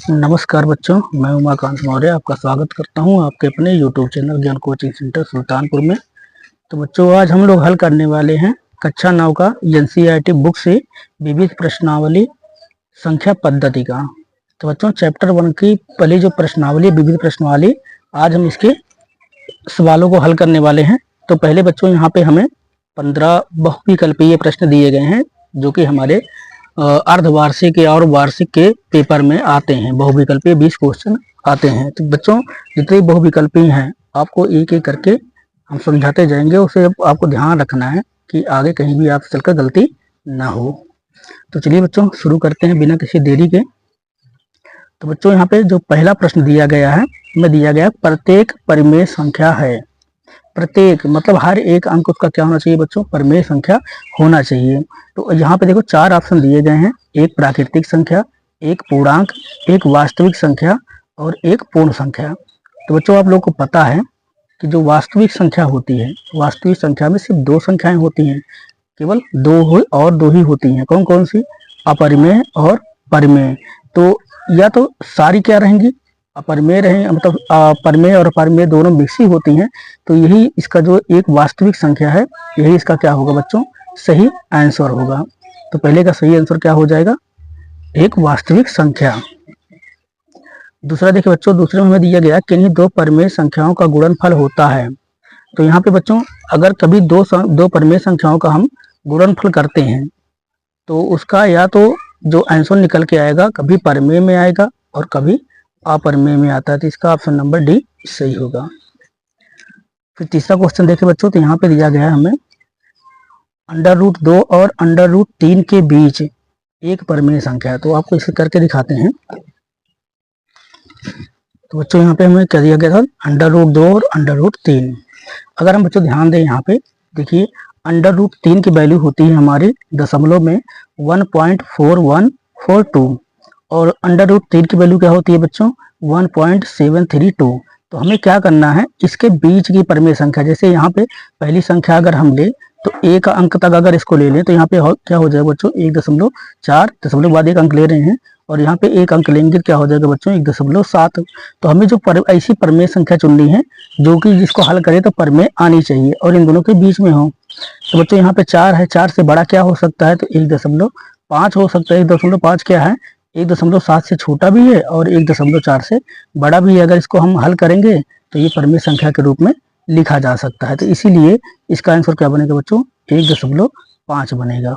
नमस्कार बच्चों, मैं उमाकांत मौर्य आपका स्वागत करता हूं आपके अपने YouTube चैनल ज्ञान कोचिंग सेंटर सुल्तानपुर में। तो बच्चों, आज हम लोग हल करने वाले हैं कक्षा 9 का NCERT बुक से विविध प्रश्नावली संख्या पद्धति का। तो बच्चों, चैप्टर 1 की पहली जो प्रश्नावली विविध प्रश्नावली, आज हम इसके सवालों को हल करने वाले हैं। तो पहले बच्चों, यहाँ पे हमें 15 बहुविकल्पीय प्रश्न दिए गए हैं जो कि हमारे अर्धवार्षिक और वार्षिक के पेपर में आते हैं। बहुविकल्पीय 20 क्वेश्चन आते हैं। तो बच्चों, जितने बहुविकल्पीय हैं आपको एक एक करके हम समझाते जाएंगे। उसे आपको ध्यान रखना है कि आगे कहीं भी आप चलकर गलती ना हो। तो चलिए बच्चों, शुरू करते हैं बिना किसी देरी के। तो बच्चों, यहाँ पे जो पहला प्रश्न दिया गया है, में दिया गया प्रत्येक परिमेय संख्या है। प्रत्येक मतलब हर एक अंक उसका क्या होना चाहिए बच्चों? परिमेय संख्या होना चाहिए। तो यहाँ पे देखो 4 ऑप्शन दिए गए हैं। एक प्राकृतिक संख्या, एक पूर्णांक, एक वास्तविक संख्या और एक पूर्ण संख्या। तो बच्चों, आप लोग को पता है कि जो वास्तविक संख्या होती है, वास्तविक संख्या में सिर्फ 2 संख्याएं होती हैं, केवल 2 ही होती हैं। कौन कौन सी? अपरिमेय और परिमेय। तो या तो सारी क्या रहेंगी? अपरिमेय रहें, मतलब परिमेय और अपरिमेय दोनों मिक्स ही होती हैं। तो यही इसका जो एक वास्तविक संख्या है, यही इसका क्या होगा बच्चों? सही आंसर होगा। तो पहले का सही आंसर क्या हो जाएगा? एक वास्तविक संख्या। दूसरा देखिए बच्चों, दूसरे में हमें दिया गया किन्हीं 2 परिमेय संख्याओं का गुणनफल होता है। तो यहाँ पे बच्चों, अगर कभी दो परिमेय संख्याओं का हम गुणनफल करते हैं तो उसका या तो जो आंसर निकल के आएगा कभी परिमेय में आएगा और कभी अपरिमेय में आता है। तो इसका ऑप्शन नंबर डी सही होगा। फिर तीसरा क्वेश्चन देखिए बच्चों, तो यहाँ पे दिया गया है हमें √2 और √3 के बीच एक परिमेय संख्या है। तो आपको इसे करके दिखाते हैं। तो बच्चों, यहाँ पे हमें क्या दिया गया था? √2 और √3। अगर हम बच्चों ध्यान दें, यहाँ पे देखिए √3 की वैल्यू होती है हमारी दशमलव में 1.4142 और √3 की वैल्यू क्या होती है बच्चों? 1.732। तो हमें क्या करना है, इसके बीच की परिमेय संख्या, जैसे यहाँ पे पहली संख्या अगर हम ले तो एक अंक तक अगर इसको ले लें तो यहाँ पे क्या हो जाएगा बच्चों? 1.4, दशमलव बाद एक अंक ले रहे हैं और यहाँ पे एक अंक लेंगे, क्या हो जाएगा बच्चों? 1.7। तो हमें जो ऐसी परिमेय संख्या चुननी है जो कि जिसको हल करे तो परिमेय आनी चाहिए और इन दोनों के बीच में हो। तो बच्चों, यहाँ पे 4 है, 4 से बड़ा क्या हो सकता है? तो 1.5 हो सकता है। 1.5 क्या है? 1.7 से छोटा भी है और 1.4 से बड़ा भी है। अगर इसको हम हल करेंगे तो ये परिमेय संख्या के रूप में लिखा जा सकता है। तो इसीलिए इसका आंसर क्या बनेगा बच्चों? 1.5 बनेगा।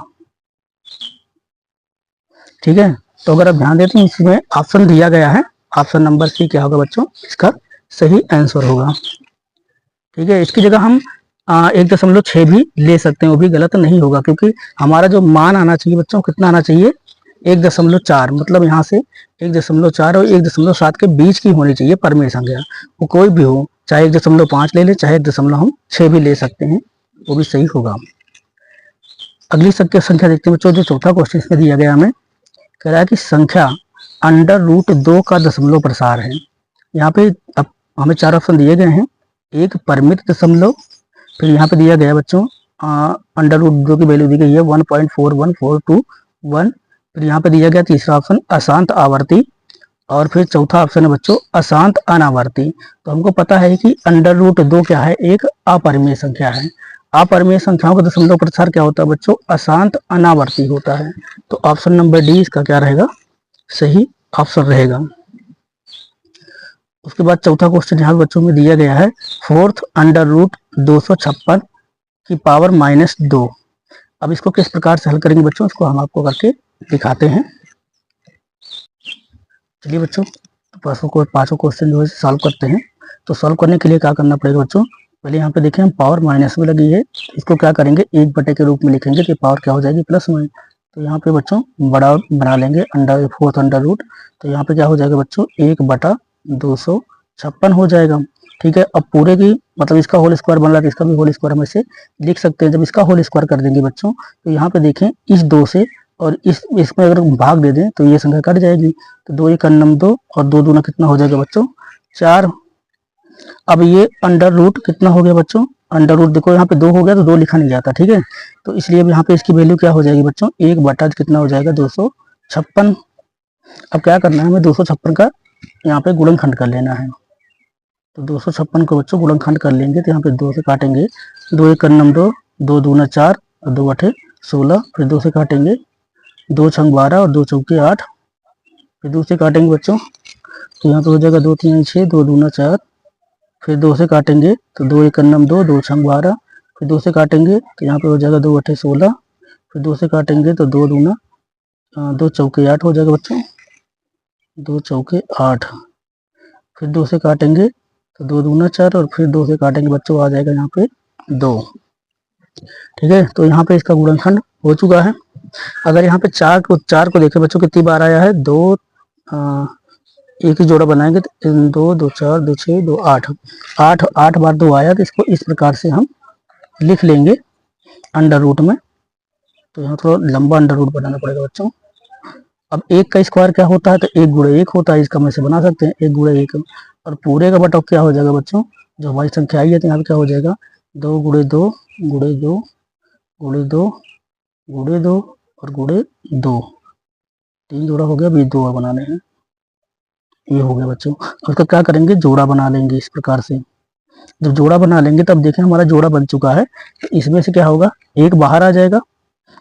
ठीक है। तो अगर आप ध्यान देते हैं, इसमें ऑप्शन दिया गया है, ऑप्शन नंबर सी क्या होगा बच्चों? इसका सही आंसर होगा। ठीक है। इसकी जगह हम 1.6 भी ले सकते हैं, वो भी गलत नहीं होगा, क्योंकि हमारा जो मान आना चाहिए बच्चों, कितना आना चाहिए? 1.4। मतलब यहाँ से 1.4 और 1.7 के बीच की होनी चाहिए परिमेय संख्या। वो कोई भी हो, चाहे 1.5 ले ले, चाहे 1.6 भी ले सकते हैं, वो भी सही होगा। अगली संख्या देखते हैं बच्चों। जो चौथा क्वेश्चन इसमें दिया गया हमें, कह रहा है कि संख्या √2 का दशमलव प्रसार है। यहाँ पे अब हमें 4 ऑप्शन दिए गए हैं। एक परिमित दशमलव, फिर यहाँ पे दिया गया बच्चों √2 की वैल्यू दी गई है 1.41421। फिर यहाँ पे दिया गया तीसरा ऑप्शन अशांत आवर्ती और फिर चौथा ऑप्शन है बच्चों अशांत अनावर्ती। तो हमको पता है कि √2 क्या है? एक अपरिमेय संख्या है। अपरिमेय संख्याओं का दशमलव प्रसार क्या होता है बच्चों? अशांत अनावर्ती होता है। तो ऑप्शन नंबर डी इसका क्या रहेगा? सही ऑप्शन रहेगा। उसके बाद चौथा क्वेश्चन यहाँ बच्चों में दिया गया है 4th √256 की पावर -2। अब इसको किस प्रकार से हल करेंगे बच्चों? इसको हम आपको करके दिखाते हैं। चलिए बच्चों, पांचों क्वेश्चन जो है सॉल्व करते हैं। तो सॉल्व करने के लिए क्या करना पड़ेगा बच्चों? पहले यहाँ पे देखें, हम पावर माइनस में लगी है, इसको क्या करेंगे? 1 के रूप में लिखेंगे कि पावर क्या हो जाएगी? प्लस में। तो यहाँ पे बच्चों बड़ा बना लेंगे 4th √। तो यहाँ पे क्या हो जाएगा बच्चों? 1/256 हो जाएगा। ठीक है। अब पूरे की मतलब इसका होल स्क्वायर बन रहा है तो इसका भी होल स्क्वायर हम ऐसे लिख सकते हैं। जब इसका होल स्क्वायर कर देंगे बच्चों, तो यहाँ पे देखें इस 2 से और इसमें अगर भाग दे दें तो ये संख्या कट जाएगी। तो 2 × 2 और 2 दूना कितना हो जाएगा बच्चों? 4। अब ये √ कितना हो गया बच्चों? √ देखो यहाँ पे 2 हो गया तो 2 लिखा नहीं जाता। ठीक है। तो इसलिए अब यहाँ पे इसकी वैल्यू क्या हो जाएगी बच्चों? 1 बटा कितना हो जाएगा? 256। अब क्या करना है, हमें 256 का यहाँ पे गुणनखंड कर लेना है। तो 256 को बच्चों गुणनखंड कर लेंगे तो यहाँ पे 2 से काटेंगे, 2 एक नम 2, 2 दूना 4 और 2 अठे 16, फिर 2 से काटेंगे, 2 छंग 12 और 2 चौके 8, फिर 2 से काटेंगे बच्चों तो यहाँ पे हो जाएगा 2 3 6, 2 दूना 4, फिर 2 से काटेंगे तो 2 एक नम 2, 2 छंग 12, फिर 2 से काटेंगे तो यहाँ पे हो जाएगा 2 अठे 16, फिर 2 से काटेंगे तो 2 दूना 2 चौके 8 हो जाएगा बच्चों, 2 चौके 8, फिर 2 से काटेंगे तो 2 दूना 4 और फिर 2 से काटेंगे बच्चों आ जाएगा यहाँ पे 2। ठीक है, तो यहाँ पे इसका गुणनखंड हो चुका है। अगर यहाँ पे 4 को देखें बच्चों कितनी बार आया है, 2 एक ही जोड़ा बनाएंगे तो 2 2 4 2 6 2 8 बार 2 आया। तो इसको इस प्रकार से हम लिख लेंगे अंडर रूट में। तो यहाँ थोड़ा लंबा अंडर रूट बनाना पड़ेगा बच्चों। अब 1 का स्क्वायर क्या होता है, तो 1 गुणे 1 होता है, इसका हम ऐसे बना सकते हैं 1 गुणे 1, और पूरे का बटा क्या हो जाएगा बच्चों, जो हमारी संख्या आई है तो यहाँ पे क्या हो जाएगा 2 गुणे 2 गुणे 2 गुणे 2 गुणे 2 और गुणे 2, 3 जोड़ा हो गया। अभी 2 और बनाने हैं, ये हो गया बच्चों। उसका क्या करेंगे, जोड़ा बना लेंगे इस प्रकार से। जब जोड़ा बना लेंगे तब देखें हमारा जोड़ा बन चुका है, तो इसमें से क्या होगा, 1 बाहर आ जाएगा,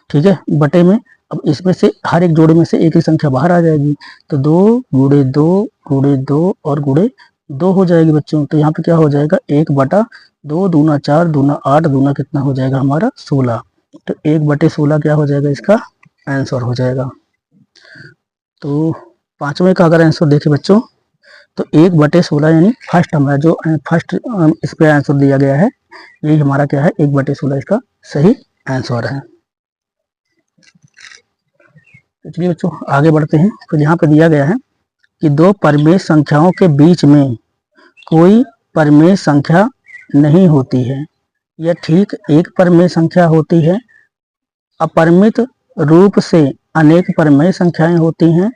ठीक है, बटे में। अब इसमें से हर एक जोड़े में से एक ही संख्या बाहर आ जाएगी, तो 2 गुणे 2 गुणे 2 और गुणे 2 हो जाएगी बच्चों। तो यहाँ पे क्या हो जाएगा 1 बटा 2, दूना 4 दूना 8 दूना कितना हो जाएगा हमारा 16। तो 1 बटे 16 क्या हो जाएगा, इसका आंसर हो जाएगा। तो 5वें का अगर आंसर देखें बच्चों तो 1 बटे 16 यानी फर्स्ट हमारा जो फर्स्ट इस पे आंसर दिया गया है, यही हमारा क्या है 1 बटे 16 इसका सही आंसर है। तो चलिए बच्चों आगे बढ़ते हैं। तो यहाँ पे दिया गया है कि 2 परिमेय संख्याओं के बीच में कोई परिमेय संख्या नहीं होती है, यह ठीक एक परिमेय संख्या होती है। अपरिमित रूप से अनेक परिमेय संख्याएं होती हैं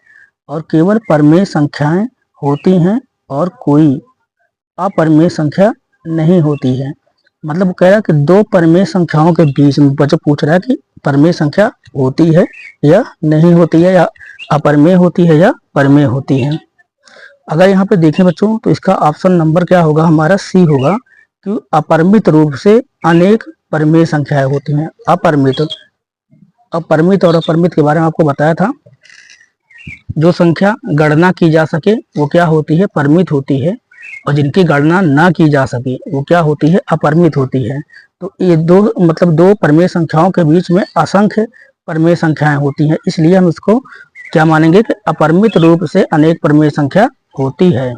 और केवल परिमेय संख्याएं होती हैं और कोई अपरिमेय संख्या नहीं होती है। मतलब कह रहा है कि 2 परिमेय संख्याओं के बीच में बच्चा पूछ रहा है कि परिमेय संख्या होती है या नहीं होती है, या अपरिमेय होती है या परिमेय होती है। अगर यहाँ पे देखें बच्चों तो इसका ऑप्शन नंबर क्या होगा, हमारा सी होगा, कि अपरिमित रूप से अनेक परिमेय संख्याएं होती हैं। अपरिमित और अपरिमित के बारे में आपको बताया था। जो संख्या गणना की जा सके वो क्या होती है, परिमित होती है, और जिनकी गणना ना की जा सके वो क्या होती है, अपरिमित होती है। तो ये 2 परिमेय संख्याओं के बीच में असंख्य परिमेय संख्याएं होती हैं, इसलिए हम इसको क्या मानेंगे कि अपरिमित रूप से अनेक परिमेय संख्या होती है।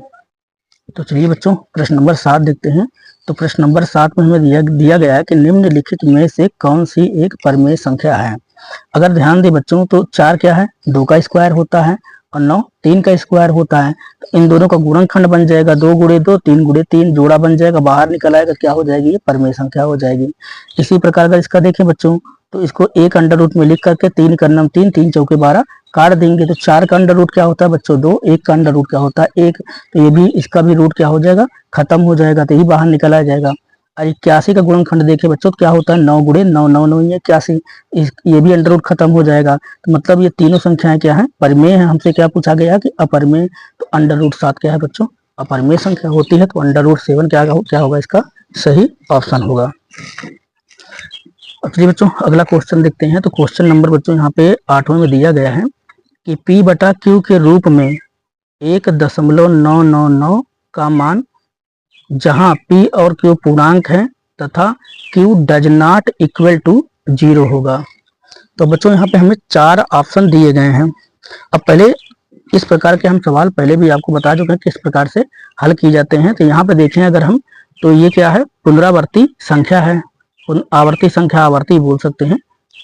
तो चलिए बच्चों प्रश्न नंबर 7 देखते हैं। तो प्रश्न नंबर 7 में हमें दिया गया है कि निम्नलिखित में से कौन सी एक परिमेय संख्या है। अगर ध्यान दें बच्चों तो 4 क्या है, 2 का स्क्वायर होता है, और 9 3 का स्क्वायर होता है। तो इन दोनों का गुणनखंड बन जाएगा 2 गुणे 2 3 गुणे 3, जोड़ा बन जाएगा, बाहर निकल आएगा, क्या हो जाएगी, ये परिमेय संख्या हो जाएगी। इसी प्रकार अगर इसका देखें बच्चों तो इसको 1 अंडर रूट में लिख करके 3 का नम 3 3 चौके 12 काट देंगे। तो 4 का अंडर रूट क्या होता है बच्चों 2, 1 का अंडर रूट क्या होता है 1, तो ये भी इसका भी रूट क्या हो जाएगा, खत्म हो जाएगा, तो यही बाहर निकल आ जाएगा। और 81 का गुणनखंड देखे बच्चों तो क्या होता है 9 गुणे 9 9 9 81, ये भी अंडर रूट खत्म हो जाएगा। तो मतलब ये तीनों संख्याएं क्या है, परिमेय है। हमसे क्या पूछा गया कि अपरिमेय, तो अंडर रूट 7 क्या है बच्चों, अपरिमेय संख्या होती है। तो अंडर रूट 7 क्या होगा इसका सही ऑप्शन होगा। चलिए बच्चों अगला क्वेश्चन देखते हैं। तो क्वेश्चन नंबर बच्चों यहाँ पे 8वें में दिया गया है कि P बटा Q के रूप में 1.999 का मान जहां P और Q पूर्णांक है तथा Q does not equal to 0 होगा। तो बच्चों यहाँ पे हमें 4 ऑप्शन दिए गए हैं। अब पहले इस प्रकार के हम सवाल पहले भी आपको बता चुके हैं किस प्रकार से हल किए जाते हैं। तो यहाँ पे देखें अगर हम, तो ये क्या है, पुनरावर्ती संख्या है। आवर्ती संख्या आवर्ती बोल सकते हैं,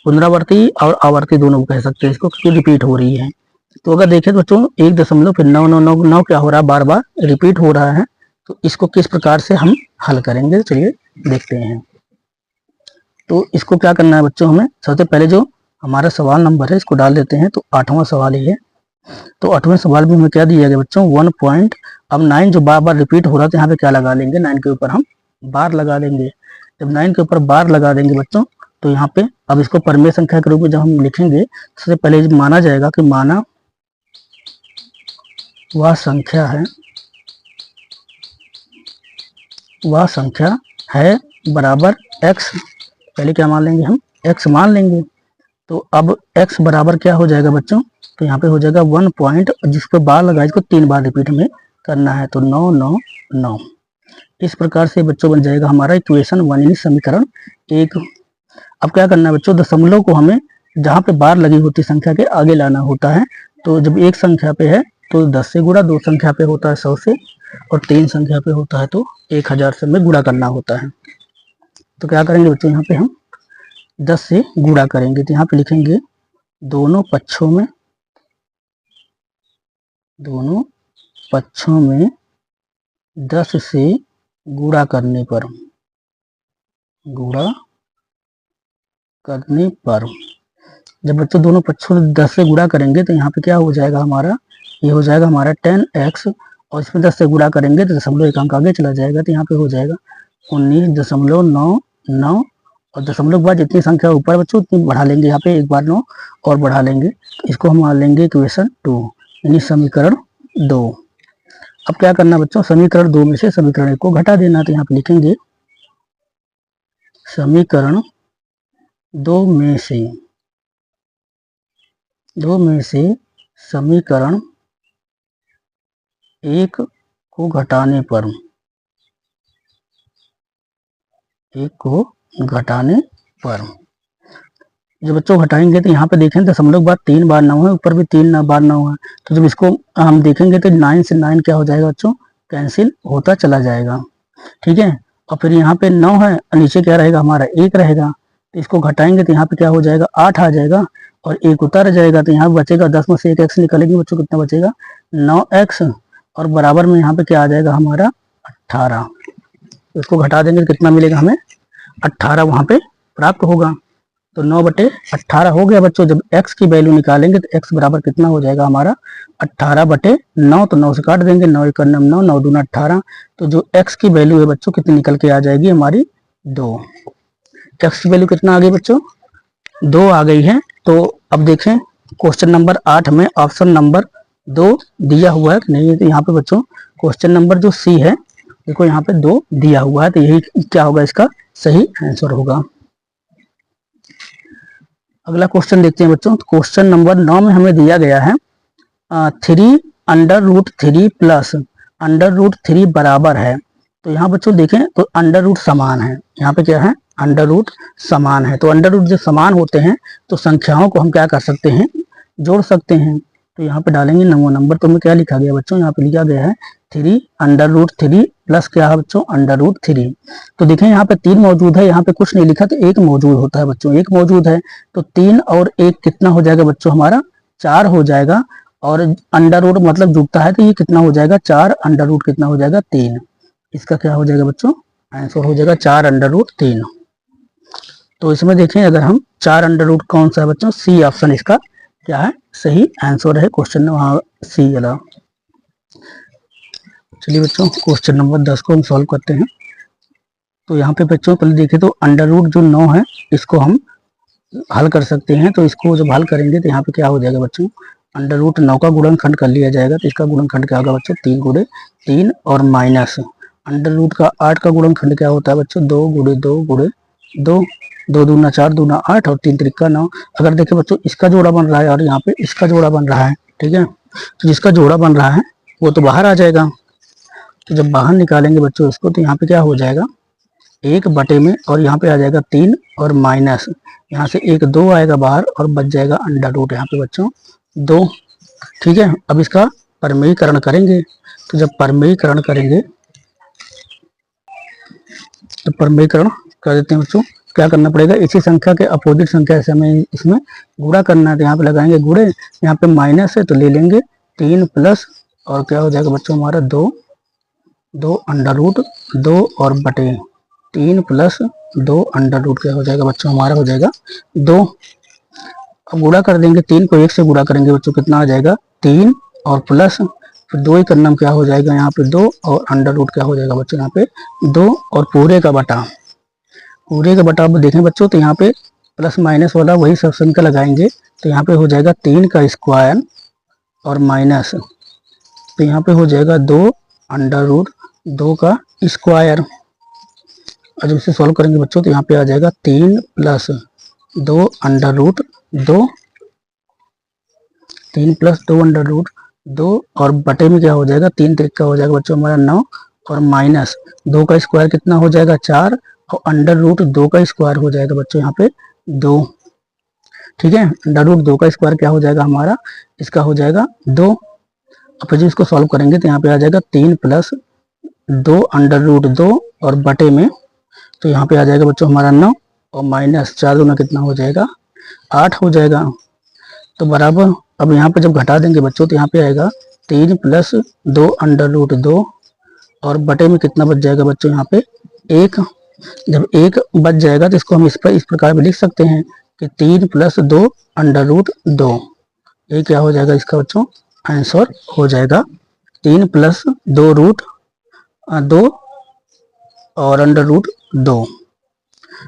पुनरावर्ती और आवर्ती दोनों कह सकते हैं इसको, क्योंकि रिपीट हो रही है। तो अगर देखें बच्चों 1.999 क्या हो रहा है, बार बार रिपीट हो रहा है। तो इसको किस प्रकार से हम हल करेंगे, चलिए देखते हैं। तो इसको क्या करना है बच्चों, हमें सबसे पहले जो हमारा सवाल नंबर है इसको डाल देते हैं। तो 8वां सवाल ये है। तो 8वें सवाल में हमें क्या दिया गया बच्चों 1 पॉइंट, अब 9 जो बार बार रिपीट हो रहा था यहाँ पे क्या लगा लेंगे, 9 के ऊपर हम बार लगा लेंगे। जब 9 के ऊपर बार लगा देंगे बच्चों तो यहाँ पे अब इसको परिमेय संख्या के रूप में जब हम लिखेंगे, सबसे पहले माना जाएगा कि माना वह संख्या है बराबर x, पहले क्या मान लेंगे हम, x मान लेंगे। तो अब x बराबर क्या हो जाएगा बच्चों, तो यहाँ पे हो जाएगा 1 पॉइंट, जिस पे बार लगा इसको 3 बार रिपीट में करना है, तो 9 9 9। इस प्रकार से बच्चों बन जाएगा हमारा इक्वेशन 1 यानी समीकरण 1। अब क्या करना है बच्चों, दशमलव को हमें जहाँ पे बार लगी होती संख्या के आगे लाना होता है। तो जब एक संख्या पे है तो 10 से गुणा, 2 संख्या पे होता है 100 से, और 3 संख्या पे होता है तो 1000 से में गुणा करना होता है। तो क्या करेंगे बच्चों, यहाँ पे हम 10 से गुणा करेंगे। तो यहाँ पे लिखेंगे दोनों पक्षों में 10 से गुणा करने पर जब बच्चों दोनों पक्षों में 10 से गुणा करेंगे तो यहाँ पे क्या हो जाएगा हमारा, ये हो जाएगा हमारा 10x, और इसमें 10 से गुणा करेंगे तो दशमलव एक अंक आगे चला जाएगा, तो यहाँ पे हो जाएगा 19.99, और दशमलव के बाद जितनी संख्या ऊपर बच्चों उतनी बढ़ा लेंगे, यहाँ पे एक बार 9 और बढ़ा लेंगे, तो इसको हम मान लेंगे इक्वेशन 2 यानी समीकरण 2। अब क्या करना बच्चों, समीकरण 2 में से समीकरण 1 को घटा देना। तो यहाँ पे लिखेंगे समीकरण 2 में से समीकरण 1 को घटाने पर जब बच्चों घटाएंगे तो यहाँ पे देखें दशमलव के बाद 3 बार 9 है, ऊपर भी 3 बार 9 है, तो जब इसको हम देखेंगे तो 9 से 9 क्या हो जाएगा बच्चों, कैंसिल होता चला जाएगा। ठीक है, और फिर यहाँ पे 9 है और नीचे क्या रहेगा हमारा 1 रहेगा, तो इसको घटाएंगे तो यहाँ पे क्या हो जाएगा 8 आ जाएगा, और 1 उतर जाएगा, तो यहाँ बचेगा 10 में से 1 x निकालेंगे बच्चों, कितना बचेगा 9x, और बराबर में यहाँ पे क्या आ जाएगा हमारा 18। इसको घटा देंगे तो कितना मिलेगा हमें 18 वहाँ पे प्राप्त होगा। तो 9/18 हो गया बच्चों। जब x की वैल्यू निकालेंगे तो x बराबर कितना हो जाएगा हमारा 18/9, तो 9 से काट देंगे, 9 1 9, 9 दूना 18, तो जो x की वैल्यू है बच्चों कितनी निकल के आ जाएगी हमारी 2। x की वैल्यू कितना आ गई बच्चों 2 आ गई है। तो अब देखें क्वेश्चन नंबर 8 में ऑप्शन नंबर 2 दिया हुआ है कि नहीं, तो यहाँ पे बच्चों क्वेश्चन नंबर जो सी है देखो यहाँ पे 2 दिया हुआ है, तो यही क्या होगा इसका सही आंसर होगा। अगला क्वेश्चन देखते हैं बच्चों। तो क्वेश्चन नंबर 9 में हमें दिया गया है 3√3 प्लस √3 बराबर है। तो यहाँ बच्चों देखें तो अंडर रूट समान है, यहाँ पे क्या है अंडर रूट समान है। तो अंडर रूट जब समान होते हैं तो संख्याओं को हम क्या कर सकते हैं, जोड़ सकते हैं। तो यहाँ पे डालेंगे नंबर, तो में क्या लिखा गया बच्चों, यहाँ पे लिखा गया है 3√3 प्लस क्या है बच्चों √3। तो देखें यहाँ पे 3 मौजूद है, यहाँ पे कुछ नहीं लिखा, तो 1 मौजूद होता है बच्चों, 1 मौजूद है, तो 3 और 1 कितना हो जाएगा बच्चों हमारा 4 हो जाएगा, और अंडर रूट मतलब जुड़ता है तो ये कितना हो जाएगा 4 अंडर रूट कितना हो जाएगा 3। इसका क्या हो जाएगा बच्चों आंसर हो जाएगा 4 अंडर रूट 3। तो इसमें देखें अगर हम 4 अंडर रूट कौन सा है बच्चों, सी ऑप्शन इसका क्या है सही आंसर है क्वेश्चन वहाँ सी वाला। चलिए बच्चों क्वेश्चन नंबर 10 को हम सॉल्व करते हैं। तो यहाँ पे बच्चों पहले देखें तो अंडर रूट जो 9 है इसको हम हल कर सकते हैं। तो इसको जब हल करेंगे तो यहाँ पे क्या हो जाएगा बच्चों, अंडर रूट 9 का गुणनखंड कर लिया जाएगा, तो इसका गुणनखंड क्या होगा बच्चों 3 गुणे 3 और माइनस अंडर रूट का 8 का गुणनखंड क्या होता है बच्चों 2 गुणे 2 गुणे 2, 2 दूना 4 दूना 8 और 3 त्रिका 9। अगर देखें बच्चों इसका जोड़ा बन रहा है और यहाँ पे इसका जोड़ा बन रहा है, ठीक है, तो जिसका जोड़ा बन रहा है वो तो बाहर आ जाएगा। तो जब बाहर निकालेंगे बच्चों इसको तो यहाँ पे क्या हो जाएगा 1 बटे में, और यहाँ पे आ जाएगा 3 और माइनस यहाँ से 1 2 आएगा बाहर और बच जाएगा अंडर रूट यहाँ पे बच्चों 2। ठीक है, अब इसका परमेयीकरण करेंगे। तो जब परमेयीकरण करेंगे तो परमेयीकरण कर देते हैं बच्चों, क्या करना पड़ेगा इसी संख्या के अपोजिट संख्या से हमें इसमें गुणा करना है। तो यहाँ पे लगाएंगे गुणे, यहाँ पे माइनस है तो ले लेंगे 3 प्लस और क्या हो जाएगा बच्चों हमारा 2 अंडर रूट 2 और बटे 3 प्लस 2 अंडर रूट क्या हो जाएगा बच्चों हमारा हो जाएगा 2। अब गुणा कर देंगे, 3 को 1 से गुणा करेंगे बच्चों कितना आ जाएगा 3 और प्लस फिर 2 ही करना क्या हो जाएगा यहाँ पे 2 और अंडर रूट क्या हो जाएगा बच्चों यहाँ पे 2 और पूरे का बटा अब देखें बच्चों तो यहाँ पे प्लस माइनस वाला वही सब संख्या लगाएंगे। तो यहाँ पे हो जाएगा 3 का स्क्वायर और माइनस तो यहाँ पे हो जाएगा 2√2 का स्क्वायर। और जब इसे सॉल्व करेंगे बच्चों तो यहाँ पे आ जाएगा 3 + 2√2, 3 + 2√2 और बटे में क्या हो जाएगा 3 त्रिका हो जाएगा बच्चों हमारा 9 और माइनस 2 का स्क्वायर कितना हो जाएगा 4 और √2 का स्क्वायर हो जाएगा बच्चों यहाँ पे 2। ठीक है, √2 का स्क्वायर क्या हो जाएगा हमारा, इसका हो जाएगा 2। अब फिर इसको सॉल्व करेंगे तो यहाँ पे आ जाएगा 3 + 2√2 और बटे में तो यहाँ पे आ जाएगा बच्चों हमारा 9 और माइनस 4 दूना कितना हो जाएगा 8 हो जाएगा। तो बराबर अब यहाँ पे जब घटा देंगे बच्चों तो यहाँ पे आएगा 3 + 2√2 और बटे में कितना बच जाएगा बच्चों यहाँ पे 1। जब 1 बच जाएगा तो इसको हम इस प्रकार भी लिख सकते हैं कि 3 + 2√2। ये क्या हो जाएगा इसका बच्चों आंसर हो जाएगा 3 + 2√2 और √2।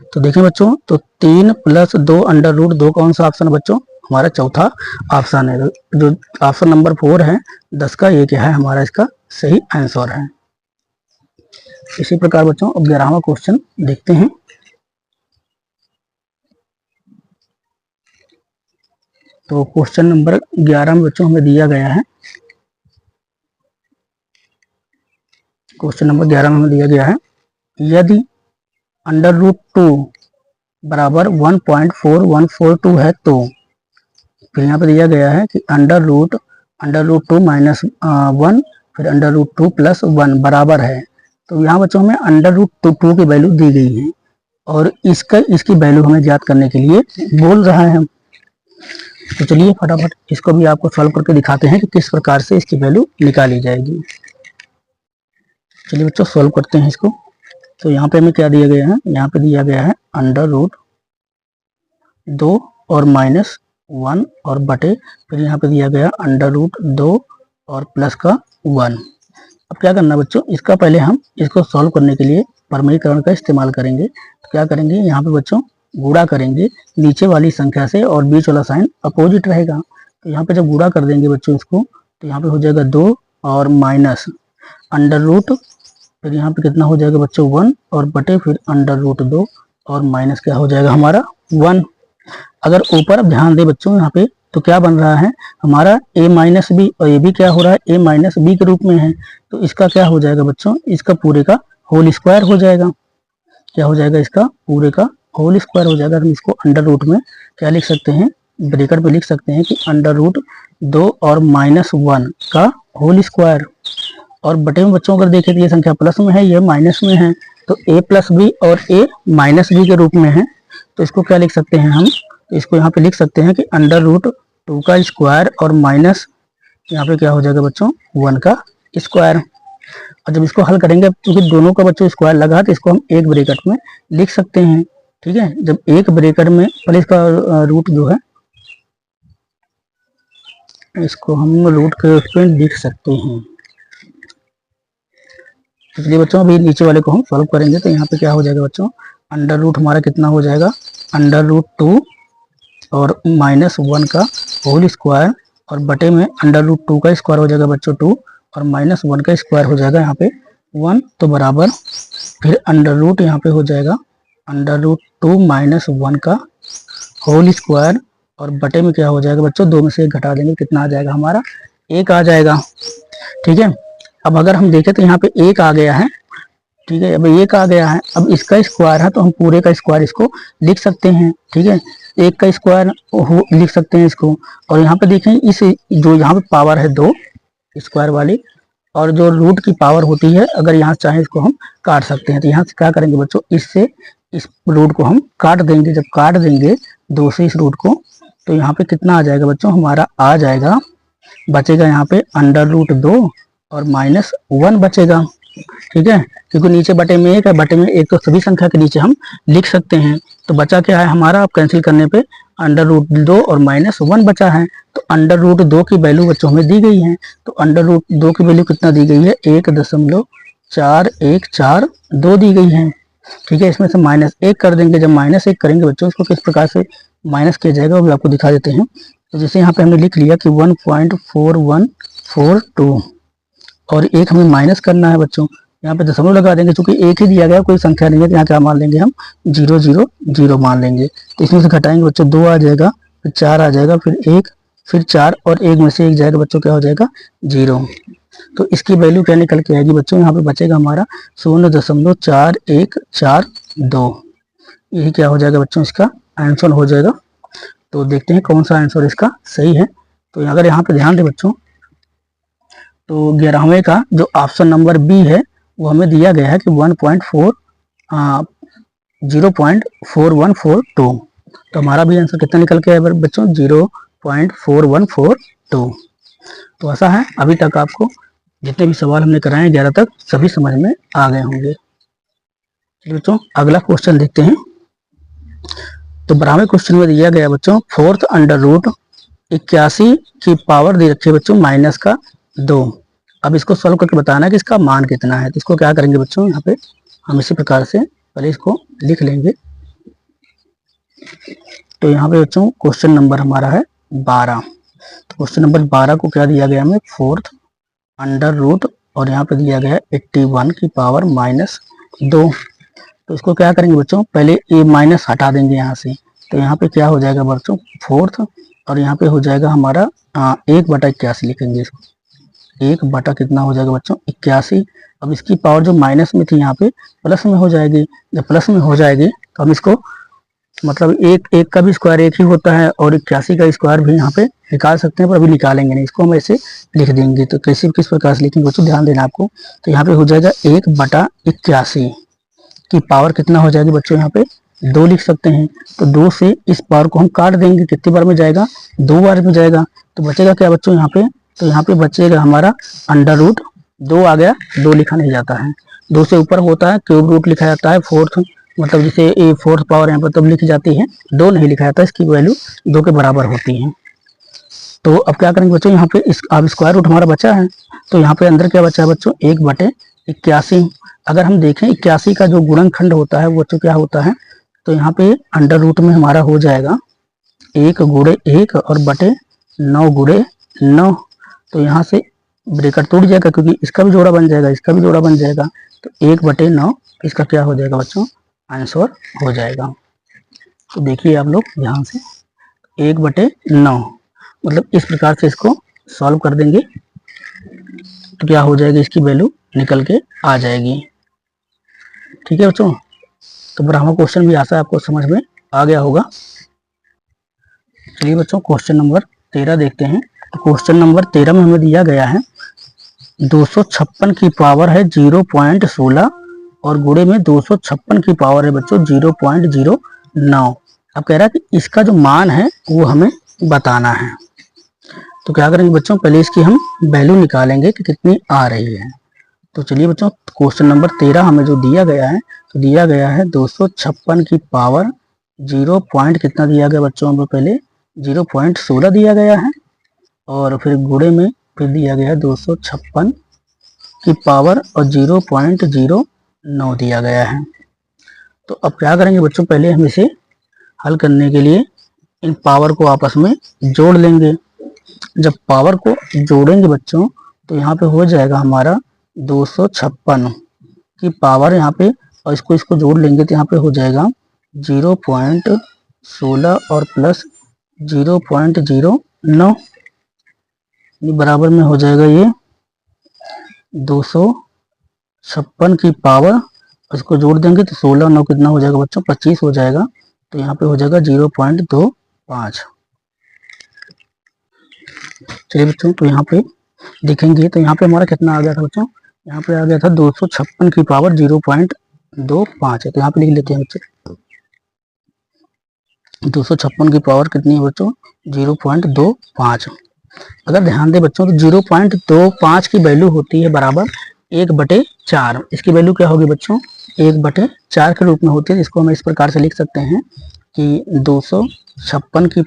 तो देखें बच्चों, तो 3 + 2√2 कौन सा ऑप्शन है बच्चों, हमारा चौथा ऑप्शन है। जो ऑप्शन नंबर 4 है 10 का, ये क्या है हमारा इसका सही आंसर है। इसी प्रकार बच्चों अब 11वां क्वेश्चन देखते हैं। तो क्वेश्चन नंबर 11 में बच्चों हमें दिया गया है, क्वेश्चन नंबर 11 में हमें दिया गया है यदि √2 बराबर 1.4142 है तो फिर यहाँ पे दिया गया है कि √2 -1 फिर √2 + 1 बराबर है। तो यहाँ बच्चों हमें √2 की वैल्यू दी गई है और इसकी वैल्यू हमें ज्ञात करने के लिए बोल रहा है। तो चलिए फटाफट इसको भी आपको सॉल्व करके दिखाते हैं कि किस प्रकार से इसकी वैल्यू निकाली जाएगी। चलिए बच्चों सॉल्व करते हैं इसको। तो यहाँ पे हमें क्या दिया गया है, यहाँ पे दिया गया है √2 और -1 और बटे फिर यहाँ पे दिया गया √2 और प्लस का 1। अब क्या करना बच्चों, इसका पहले हम इसको सॉल्व करने के लिए परमीकरण का इस्तेमाल करेंगे। तो क्या करेंगे, यहाँ पे बच्चों गुणा करेंगे नीचे वाली संख्या से और बीच वाला साइन अपोजिट रहेगा। तो यहाँ पे जब गुणा कर देंगे बच्चों इसको तो यहाँ पे हो जाएगा 2 और माइनस √, फिर यहाँ पे कितना हो जाएगा बच्चों 1 और बटे फिर √2 और माइनस क्या हो जाएगा हमारा 1। अगर ऊपर अब ध्यान दे बच्चों यहाँ पे तो क्या बन रहा है हमारा a - b और ये भी क्या हो रहा है a - b के रूप में है। तो इसका क्या हो जाएगा बच्चों, इसका पूरे का होल स्क्वायर हो जाएगा। क्या हो जाएगा, इसका पूरे का होल स्क्वायर हो जाएगा। हम इसको √ में क्या लिख सकते हैं, ब्रैकेट पे लिख सकते हैं कि √2 और -1 का होल स्क्वायर। और बटे में बच्चों अगर देखें तो ये संख्या प्लस में है, ये माइनस में है, तो a + b और a - b के रूप में है। तो इसको क्या लिख सकते हैं हम, तो इसको यहाँ पे लिख सकते हैं कि √2 का स्क्वायर और माइनस यहाँ पे क्या हो जाएगा बच्चों 1 का स्क्वायर। और जब इसको हल करेंगे क्योंकि दोनों का बच्चों स्क्वायर लगा तो इसको हम एक ब्रैकेट में लिख सकते हैं। ठीक है, जब एक ब्रैकेट में पहले इसका रूट जो है इसको हम रूट के उस पर लिख सकते हैं। इसलिए बच्चों अभी नीचे वाले को हम सॉल्व करेंगे तो यहाँ पे क्या हो जाएगा बच्चों, √ हमारा कितना हो जाएगा √2 और -1 का होल स्क्वायर और बटे में √2 का स्क्वायर हो जाएगा बच्चों 2 और -1 का स्क्वायर हो जाएगा यहाँ पे 1। तो बराबर फिर √ यहाँ पे हो जाएगा √2 - 1 का होल स्क्वायर और बटे में क्या हो जाएगा बच्चों 2 में से 1 घटा देंगे कितना आ जाएगा हमारा 1 आ जाएगा। ठीक है, अब अगर हम देखें तो यहाँ पे 1 आ गया है। ठीक है, अब 1 आ गया है, अब इसका स्क्वायर है तो हम पूरे का स्क्वायर इसको लिख सकते हैं। ठीक है, 1 का स्क्वायर लिख सकते हैं इसको। और यहाँ पे देखें इस जो यहाँ पे पावर है 2 स्क्वायर वाली और जो रूट की पावर होती है अगर यहाँ चाहे इसको हम काट सकते हैं। तो यहाँ से क्या करेंगे बच्चों, इससे इस रूट को हम काट देंगे। जब काट देंगे 2 से इस रूट को तो यहाँ पे कितना आ जाएगा बच्चों, हमारा आ जाएगा बचेगा यहाँ पे √2 और -1 बचेगा। ठीक है, क्योंकि नीचे बटे में 1 है, बटे में 1 तो सभी संख्या के नीचे हम लिख सकते हैं। तो बचा क्या है हमारा, अब कैंसिल करने पे √2 और -1 बचा है। तो √2 की वैल्यू बच्चों हमें दी गई है। तो √2 की वैल्यू कितना दी गई है 1.4142 दी गई है। ठीक है, इसमें से -1 कर देंगे। जब -1 करेंगे बच्चों इसको किस प्रकार से माइनस किया जाएगा वो भी आपको दिखा देते हैं। तो जैसे यहाँ पे हमने लिख लिया कि 1.4142 और एक हमें माइनस करना है बच्चों। यहाँ पे दशमलव लगा देंगे, क्योंकि एक ही दिया गया कोई संख्या नहीं है, तो यहाँ क्या मान लेंगे हम 0 0 0 मान लेंगे। तो इसमें से घटाएंगे बच्चों 2 आ जाएगा, फिर 4 आ जाएगा, फिर 1, फिर 4 और 1 में से 1 जाएगा बच्चों, क्या हो जाएगा 0। तो इसकी वैल्यू क्या निकल के आएगी बच्चों, यहाँ पे बचेगा हमारा 0.4142। यही क्या हो जाएगा बच्चों, इसका आंसर हो जाएगा। तो देखते हैं कौन सा आंसर इसका सही है। तो अगर यहाँ पे ध्यान दें बच्चों, तो 11वें का जो ऑप्शन नंबर बी है वो हमें दिया गया है कि 0.4142। तो हमारा भी आंसर कितना निकल के आया बच्चों, 0.4142। तो ऐसा है, अभी तक आपको जितने भी सवाल हमने कराए 11 तक सभी समझ में आ गए होंगे। चलिए बच्चों अगला क्वेश्चन देखते हैं। तो 12वें क्वेश्चन में दिया गया बच्चों 4th अंडर रूट 81 की पावर दे रखी है बच्चों -2। अब इसको सॉल्व करके बताना है कि इसका मान कितना है। तो इसको क्या करेंगे बच्चों, यहाँ पे हम इसी प्रकार से पहले इसको लिख लेंगे। तो यहाँ पे बच्चों क्वेश्चन नंबर हमारा है 12। तो क्वेश्चन नंबर 12 को क्या दिया गया हमें, 4th अंडर रूट और यहाँ पे दिया गया है 81 की पावर -2। तो इसको क्या करेंगे बच्चों, पहले ये माइनस हटा देंगे यहाँ से। तो यहाँ पे क्या हो जाएगा बच्चों 4th, और यहाँ पे हो जाएगा हमारा 1/81 लिखेंगे इसको। 1 कितना हो जाएगा बच्चों 81। अब इसकी पावर जो माइनस में थी यहाँ पे प्लस में हो जाएगी। जब प्लस में हो जाएगी तो हम इसको मतलब एक का भी स्क्वायर एक ही होता है, और 81 का स्क्वायर भी यहाँ पे निकाल सकते हैं, पर अभी निकालेंगे नहीं, इसको हम ऐसे लिख देंगे। तो कैसे किस प्रकार से लिखेंगे बच्चों, ध्यान देना आपको। तो यहाँ पे हो जाएगा 1/81 की पावर कितना हो जाएगी बच्चों, यहाँ पे 2 लिख सकते हैं। तो 2 से इस पावर को हम काट देंगे, कितनी बार में जाएगा, 2 बार में जाएगा। तो बचेगा क्या बच्चों यहाँ पे, तो यहाँ पे बचेगा हमारा अंडर रूट 2 आ गया। 2 लिखा नहीं जाता है, 2 से ऊपर होता है क्यूब रूट लिखा जाता है। 4th मतलब जिसे 4th पावर यहाँ पर तब लिखी जाती है, 2 नहीं लिखा जाता, इसकी वैल्यू 2 के बराबर होती है। तो अब क्या करेंगे बच्चों, यहाँ पे अब स्क्वायर रूट हमारा बचा है। तो यहाँ पे अंदर क्या बचा है बच्चों, 1/81। अगर हम देखें 81 का जो गुणनखंड होता है वो बच्चों क्या होता है, तो यहाँ पे अंडर रूट में हमारा हो जाएगा 1 गुणे 1 और बटे 9 गुणे 9। तो यहाँ से ब्रैकेट टूट जाएगा, क्योंकि इसका भी जोड़ा बन जाएगा, इसका भी जोड़ा बन जाएगा। तो 1/9 इसका क्या हो जाएगा बच्चों, आंसर हो जाएगा। तो देखिए आप लोग ध्यान से, 1/9 मतलब इस प्रकार से इसको सॉल्व कर देंगे तो क्या हो जाएगी, इसकी वैल्यू निकल के आ जाएगी। ठीक है बच्चों, तो ब्राह्मण क्वेश्चन भी आशा आपको समझ में आ गया होगा। चलिए बच्चों क्वेश्चन नंबर 13 देखते हैं। तो क्वेश्चन नंबर 13 में हमें दिया गया है 256 की पावर है 0.16 और गुणे में 256 की पावर है बच्चों 0.09। अब कह रहा है कि इसका जो मान है वो हमें बताना है। तो क्या करेंगे बच्चों, पहले इसकी हम वैल्यू निकालेंगे कि कितनी आ रही है। तो चलिए बच्चों क्वेश्चन नंबर 13 हमें जो दिया गया है, तो दिया गया है 256 की पावर 0. कितना दिया गया बच्चों, हमें पहले 0.16 दिया गया है, और फिर गुणे में फिर दिया गया है 256 की पावर और 0.09 दिया गया है। तो अब क्या करेंगे बच्चों, पहले हम इसे हल करने के लिए इन पावर को आपस में जोड़ लेंगे। जब पावर को जोड़ेंगे बच्चों तो यहाँ पे हो जाएगा हमारा 256 की पावर यहाँ पे, और इसको जोड़ लेंगे तो यहाँ पे हो जाएगा 0.16 और प्लस 0.09 बराबर में हो जाएगा ये 256 की पावर, इसको जोड़ देंगे तो 16 9 कितना हो जाएगा बच्चों, 25 हो जाएगा। तो यहाँ पे हो जाएगा 0.25। चलिए बच्चों तो यहाँ पे देखेंगे तो यहाँ पे हमारा कितना आ गया था बच्चों, यहाँ पे आ गया था 256 की पावर 0.25 है। तो यहाँ पे लिख लेते हैं बच्चों 256 की पावर कितनी है बच्चों, 0.25। अगर ध्यान दे बच्चों तो 0.25 की वैल्यू होती है बराबर 1/4। इसकी वैल्यू क्या होगी बच्चों, 1/4 के रूप में होती है। इसको हम इस प्रकार से लिख सकते हैं कि 256 की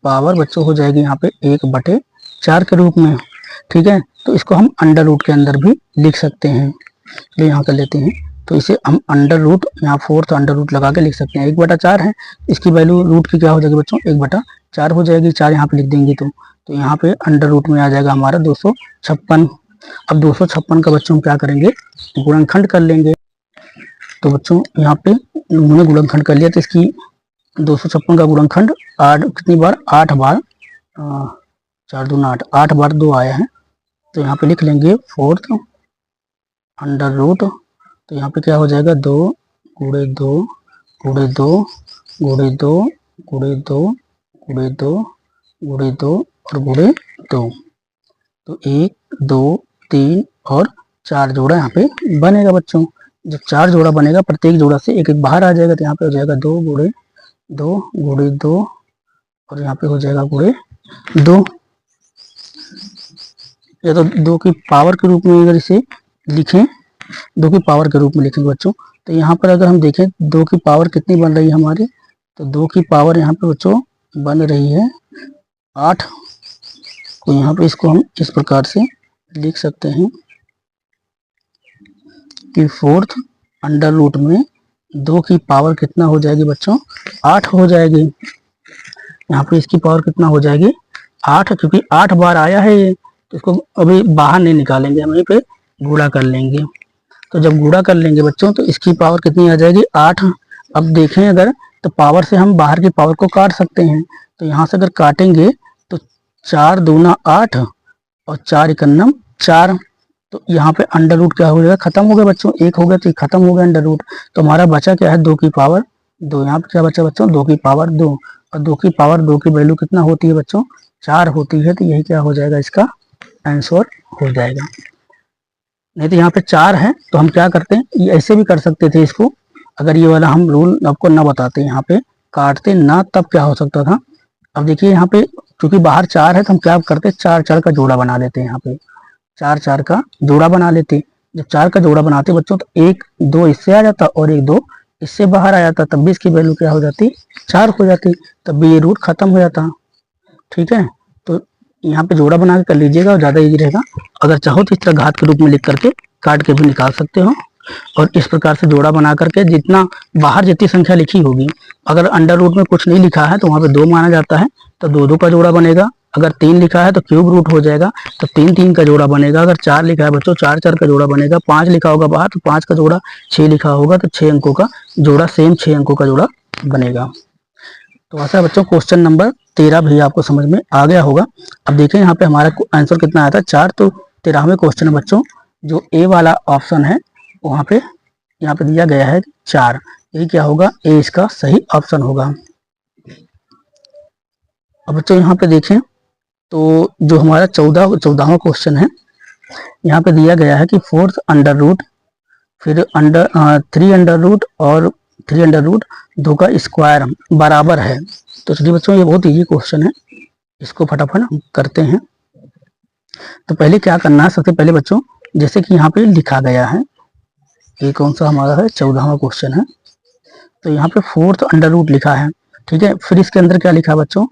पावर बच्चों हो जाएगी यहाँ पे 1/4 के रूप में। ठीक है, तो इसको हम अंडर रूट के अंदर भी लिख सकते हैं। तो यहाँ कर लेते हैं, तो इसे हम अंडर रूट यहाँ 4th अंडर रूट लगा के लिख सकते हैं। 1/4 है, इसकी वैल्यू रूट की क्या हो जाएगी बच्चों, 1/4 हो जाएगी। 4 यहाँ पे लिख देंगे तो तो यहाँ पे अंडर रूट में आ जाएगा हमारा 256। अब 256 का बच्चों हम क्या करेंगे, गुणनखंड कर लेंगे। तो बच्चों यहाँ पे उन्होंने गुणनखंड कर लिया, तो इसकी 256 का गुणनखंड 8 कितनी बार, 8 बार, 4 दूना 8, 8 बार 2 आया है। तो यहाँ पे लिख लेंगे 4th अंडर रूट। तो यहाँ पे क्या हो जाएगा, 2 गुणे 2 गुणे 2 गुणे 2 गुणे 2 गुणे 2 गुणे 2 और गुणे 2। तो 1 2 3 और 4 जोड़ा यहाँ पे बनेगा बच्चों। जब 4 जोड़ा बनेगा, प्रत्येक जोड़ा से एक एक बाहर आ जाएगा, तो यहाँ पे हो जाएगा 2 गुणे 2 गुणे 2 और यहाँ पे हो जाएगा गुणे 2। या तो 2 की पावर के रूप में अगर इसे लिखें, 2 की पावर के रूप में लिखेंगे बच्चों। तो यहाँ पर अगर हम देखें 2 की पावर कितनी बन रही है हमारी, तो 2 की पावर यहाँ पे बच्चों बन रही है 8। तो यहाँ पे इसको हम इस प्रकार से लिख सकते हैं कि 4th अंडर रूट में 2 की पावर कितना हो जाएगी बच्चों, 8 हो जाएगी। यहाँ पे इसकी पावर कितना हो जाएगी, 8, क्योंकि 8 बार आया है ये, तो इसको अभी बाहर नहीं निकालेंगे, हम यहीं पे गुणा कर लेंगे। तो जब गुणा कर लेंगे बच्चों, तो इसकी पावर कितनी आ जाएगी, 8। अब देखें अगर, तो पावर से हम बाहर की पावर को काट सकते हैं। तो यहाँ से अगर काटेंगे तो 4 दूना 8 और 4 एकन्नम 4। तो यहाँ पे अंडर रूट क्या हो जाएगा, खत्म हो गया बच्चों, 1 हो गया तो खत्म हो गया अंडर रूट। तो हमारा बचा क्या है, 2 की पावर 2। यहाँ पे क्या बचा बच्चों, 2 की पावर 2। और 2 की पावर 2 की वैल्यू कितना होती है बच्चों, 4 होती है। तो यही क्या हो जाएगा, इसका आंसर हो जाएगा। नहीं तो यहाँ पे 4 है, तो हम क्या करते हैं, ये ऐसे भी कर सकते थे इसको। अगर ये वाला हम रूल आपको ना बताते, यहाँ पे काटते ना, तब क्या हो सकता था। अब देखिए यहाँ पे क्योंकि बाहर 4 है, तो हम क्या करते, 4 4 का जोड़ा बना लेते हैं। यहाँ पे 4 4 का जोड़ा बना लेते। जब 4 का जोड़ा बनाते बच्चों, तो 1 2 इससे आ जाता और 1 2 इससे बाहर आ जाता, तब भी इसकी वैल्यू क्या हो जाती, 4 हो जाती, तब भी ये रूट खत्म हो जाता। ठीक है, तो यहाँ पे जोड़ा बना के कर लीजिएगा और ज़्यादा इजी रहेगा। अगर चाहो तो इस तरह घात के रूप में लिख करके काट के भी निकाल सकते हो। और इस प्रकार से जोड़ा बना करके जितना बाहर जितनी संख्या लिखी होगी, अगर अंडर रूट में कुछ नहीं लिखा है तो वहाँ पे 2 माना जाता है, तो 2 2 का जोड़ा बनेगा। अगर 3 लिखा है तो क्यूब रूट हो जाएगा, तो 3 3 का जोड़ा बनेगा। अगर 4 लिखा है बच्चों, 4 4 का जोड़ा बनेगा। 5 लिखा होगा बाहर, तो 5 का जोड़ा। 6 लिखा होगा तो 6 अंकों का जोड़ा, सेम 6 अंकों का जोड़ा बनेगा। तो ऐसा बच्चों क्वेश्चन नंबर 13 भी आपको समझ में आ गया होगा। अब देखें यहाँ पे हमारा आंसर कितना आया था, 4। तो 13वें क्वेश्चन में बच्चों जो ए वाला ऑप्शन है वहाँ पे यहाँ पे दिया गया है 4। यही क्या होगा, ए इसका सही ऑप्शन होगा। अब बच्चों यहाँ पे देखें तो जो हमारा 14वां क्वेश्चन है, यहाँ पे दिया गया है कि 4th अंडर रूट, फिर 3 अंडर रूट और 3 अंडर रूट 2 का स्क्वायर बराबर है। तो चलिए बच्चों ये बहुत इजी क्वेश्चन है, इसको फटाफट हम करते हैं। तो पहले क्या करना है, सबसे पहले बच्चों जैसे कि यहाँ पे लिखा गया है, ये कौन सा हमारा है, 14वां क्वेश्चन है। तो यहाँ पे 4th अंडर रूट लिखा है, ठीक है। फिर इसके अंदर क्या लिखा है बच्चों,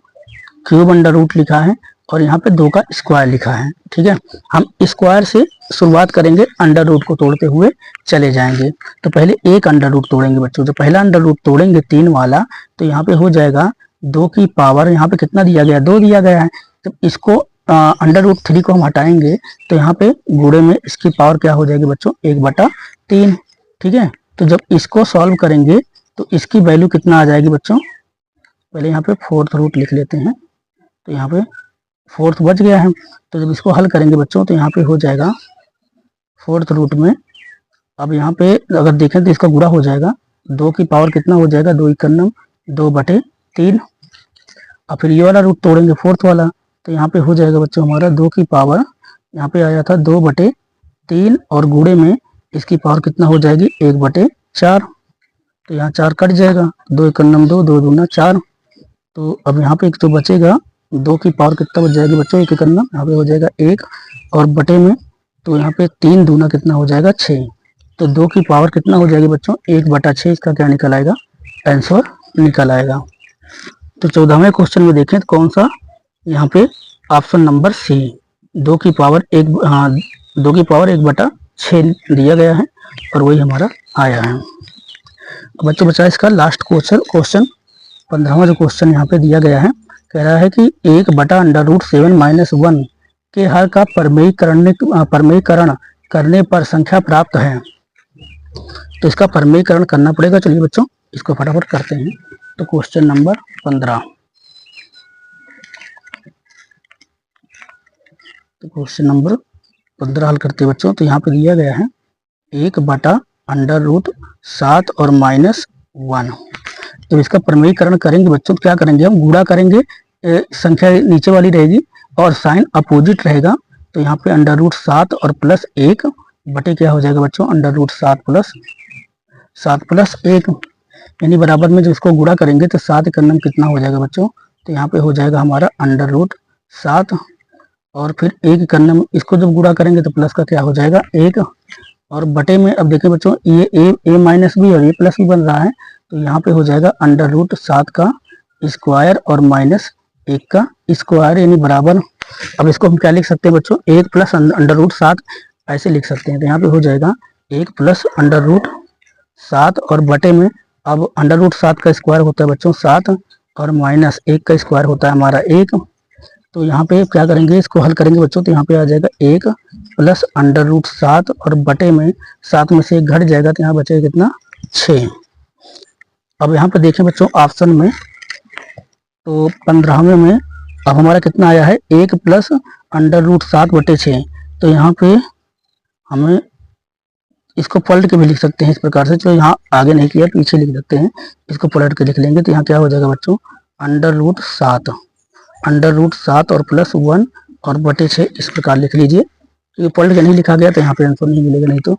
क्यूब अंडर रूट लिखा है और यहाँ पे 2 का स्क्वायर लिखा है, ठीक है। हम स्क्वायर से शुरुआत करेंगे, अंडर रूट को तोड़ते हुए चले जाएंगे। तो पहले एक अंडर रूट तोड़ेंगे बच्चों। जो पहला अंडर रूट तोड़ेंगे 3 वाला, तो यहाँ पे हो जाएगा 2 की पावर, यहाँ पे कितना दिया गया, 2 दिया गया है। जब इसको अंडर रूट 3 को हम हटाएंगे, तो यहाँ पे गुणे में इसकी पावर क्या हो जाएगी बच्चों, 1/3, ठीक है। तो जब इसको सॉल्व करेंगे तो इसकी वैल्यू कितना आ जाएगी बच्चों, पहले यहाँ पे 4th रूट लिख लेते हैं। तो यहाँ पे 4th बच गया है। तो जब इसको हल करेंगे बच्चों, तो यहाँ पे हो जाएगा 4th रूट में, अब यहाँ पे अगर देखें तो इसका गुणा हो जाएगा, 2 की पावर कितना हो जाएगा, 2 एकन्नम 2/3। और फिर ये वाला रूट तोड़ेंगे 4th वाला, तो यहाँ पे हो जाएगा बच्चों हमारा 2 की पावर, यहाँ पे आया था 2/3 और गुणे में इसकी पावर कितना हो जाएगी, 1/4। तो यहाँ 4 कट जाएगा, 2 एकन्नम 2, 2 दूना 4। तो अब यहाँ पे एक तो बचेगा, 2 की पावर कितना बच जाएगी बच्चों, 1 एकन्नम, यहाँ पे हो जाएगा 1 और बटे में, तो यहाँ पे 3 दूना कितना हो जाएगा 6। तो 2 की पावर कितना हो जाएगी बच्चों, 1/6। इसका क्या निकल आएगा, आंसर निकल आएगा। तो 14वें क्वेश्चन में देखें तो कौन सा, यहाँ पे ऑप्शन नंबर सी, 2 की पावर 1/6 दिया गया है और वही हमारा आया है। बच्चों बचा इसका लास्ट क्वेश्चन 15वां जो क्वेश्चन यहाँ पे दिया गया है कह रहा है कि 1/√7 - 1 के हर का परमेयीकरण करने पर संख्या प्राप्त है। तो इसका परमेयीकरण करना पड़ेगा। चलिए बच्चों इसको फटाफट करते हैं। तो क्वेश्चन नंबर 15, तो क्वेश्चन नंबर 15 हल करते हैं बच्चों। तो यहाँ पे दिया गया है 1/√7 और -1। तो इसका परमेयीकरण करेंगे बच्चों, तो क्या करेंगे हम, गुणा करेंगे, संख्या नीचे वाली रहेगी और साइन अपोजिट रहेगा। तो यहाँ पे √7 और +1 बटे क्या हो जाएगा बच्चों, √7 + 1, यानी बराबर में जो इसको गुणा करेंगे तो 7 का नम कितना हो जाएगा बच्चों, तो यहाँ पे हो जाएगा हमारा √7 और फिर 1 का नम, इसको जब गुणा करेंगे तो प्लस का क्या हो जाएगा 1 और बटे में, अब देखिए बच्चों ये a माइनस भी और ये प्लस भी बन रहा है। तो यहाँ पे हो जाएगा √7 का स्क्वायर और -1 का स्क्वायर, यानी बराबर। अब इसको हम क्या लिख सकते हैं बच्चों, 1 + √7 ऐसे लिख सकते हैं। तो यहाँ पे हो जाएगा 1 + √7 और बटे में, अब √7 का स्क्वायर होता है बच्चों 7 और -1 का स्क्वायर होता है हमारा 1। तो यहाँ पे क्या करेंगे, इसको हल करेंगे बच्चों। तो यहाँ पे आ जाएगा 1 + √7 और बटे में 7 में से 1 घट जाएगा, तो यहाँ बचेगा कितना 6। अब यहाँ पे देखें बच्चों ऑप्शन में, तो 15वें में अब हमारा कितना आया है 1 + √7/6। तो यहाँ पे हमें इसको पलट के भी लिख सकते हैं इस प्रकार से। चलो यहाँ आगे नहीं किया, पीछे लिख सकते हैं, इसको पलट के लिख लेंगे। तो यहाँ क्या हो जाएगा बच्चों, √7 और +1 और बटे 6 इस प्रकार लिख लीजिए। तो ये पलट के नहीं लिखा गया तो यहाँ पे आंसर नहीं मिलेगा। नहीं तो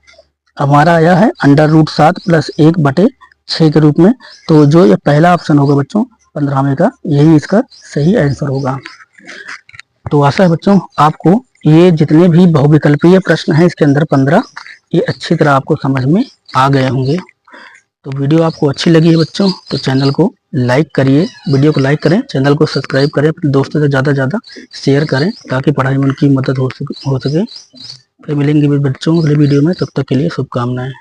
हमारा आया है √7 + 1/6 के रूप में। तो जो ये पहला ऑप्शन होगा बच्चों 15वें का, यही इसका सही आंसर होगा। तो आशा है बच्चों आपको ये जितने भी बहुविकल्पीय प्रश्न हैं इसके अंदर 15, ये अच्छी तरह आपको समझ में आ गए होंगे। तो वीडियो आपको अच्छी लगी है बच्चों तो चैनल को लाइक करिए, वीडियो को लाइक करें, चैनल को सब्सक्राइब करें, अपने दोस्तों से ज़्यादा से ज़्यादा शेयर करें ताकि पढ़ाई में उनकी मदद हो सके। फिर मिलेंगे भी बच्चों अगले वीडियो में, तब तक के लिए शुभकामनाएं।